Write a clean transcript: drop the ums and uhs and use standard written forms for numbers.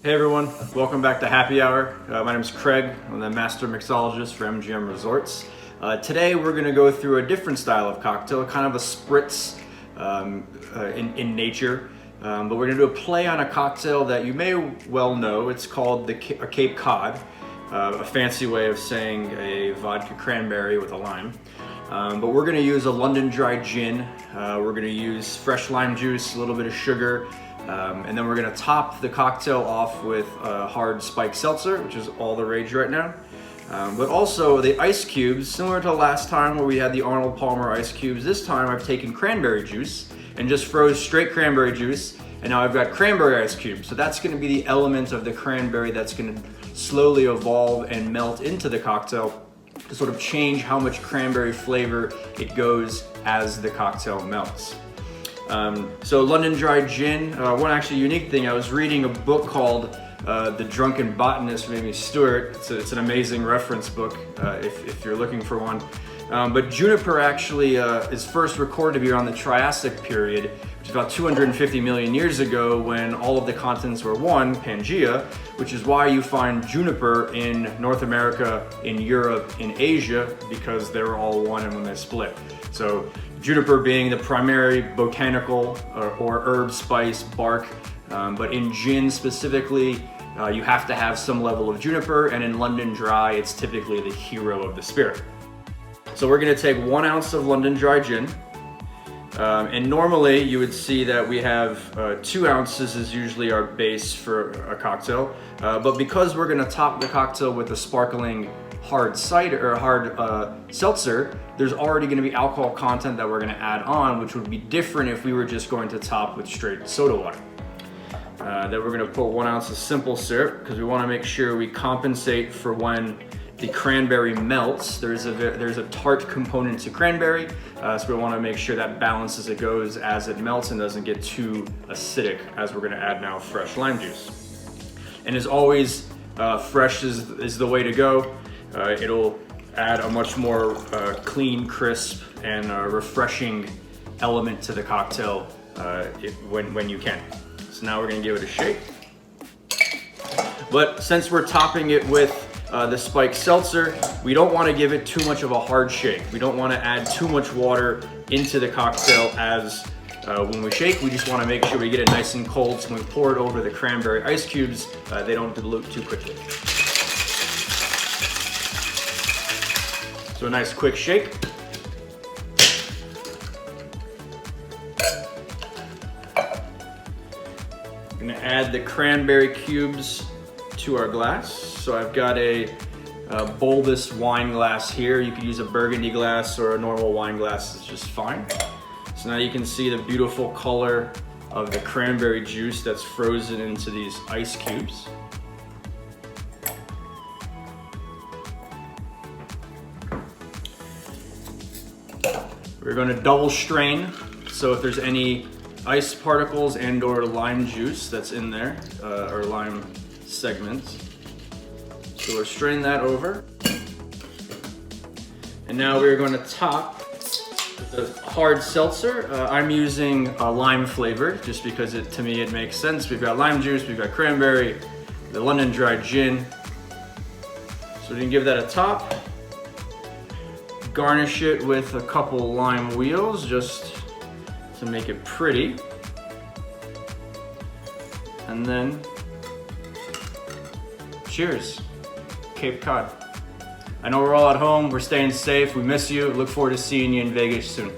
Hey everyone, welcome back to Happy Hour. My name is Craig. I'm the Master Mixologist for MGM Resorts. Today we're going to go through a different style of cocktail, kind of a spritz in nature. But we're going to do a play on a cocktail that you may well know. It's called a Cape Cod, a fancy way of saying a vodka cranberry with a lime. But we're going to use a London dry gin. We're going to use fresh lime juice, a little bit of sugar, and then we're going to top the cocktail off with hard spiked seltzer, which is all the rage right now. But also the ice cubes, similar to last time where we had the Arnold Palmer ice cubes. This time I've taken cranberry juice and just froze straight cranberry juice, and now I've got cranberry ice cubes. So that's going to be the element of the cranberry that's going to slowly evolve and melt into the cocktail to sort of change how much cranberry flavor it goes as the cocktail melts. So London Dry Gin, one actually unique thing, I was reading a book called The Drunken Botanist, maybe Stewart. It's an amazing reference book if you're looking for one. But juniper actually is first recorded to be around the Triassic period, which is about 250 million years ago when all of the continents were one, Pangea, which is why you find juniper in North America, in Europe, in Asia, because they were all one and when they split. So juniper being the primary botanical or herb spice bark, but in gin specifically, you have to have some level of juniper, and in London Dry, it's typically the hero of the spirit. So we're gonna take 1 ounce of London Dry Gin, and normally you would see that we have 2 ounces is usually our base for a cocktail, but because we're gonna top the cocktail with a sparkling hard cider or hard seltzer, there's already going to be alcohol content that we're going to add on, which would be different if we were just going to top with straight soda water. Then we're going to put 1 ounce of simple syrup because we want to make sure we compensate for when the cranberry melts. There's a tart component to cranberry, so we want to make sure that balance as it goes as it melts and doesn't get too acidic, as we're going to add now fresh lime juice. And as always, fresh is the way to go. It'll add a much more clean, crisp, and refreshing element to the cocktail when you can. So now we're gonna give it a shake. But since we're topping it with the spiked seltzer, we don't wanna give it too much of a hard shake. We don't wanna add too much water into the cocktail as when we shake. We just wanna make sure we get it nice and cold, so when we pour it over the cranberry ice cubes, they don't dilute too quickly. So a nice quick shake. I'm gonna add the cranberry cubes to our glass. So I've got a bulbous wine glass here. You could use a burgundy glass or a normal wine glass, it's just fine. So now you can see the beautiful color of the cranberry juice that's frozen into these ice cubes. We're going to double strain, so if there's any ice particles and or lime juice that's in there, or lime segments. So we'll strain that over. And now we're going to top the hard seltzer. I'm using a lime flavored, just because to me it makes sense. We've got lime juice, we've got cranberry, the London Dry Gin. So we can give that a top. Garnish it with a couple lime wheels just to make it pretty. And then, cheers, Cape Cod. I know we're all at home, we're staying safe, we miss you. Look forward to seeing you in Vegas soon.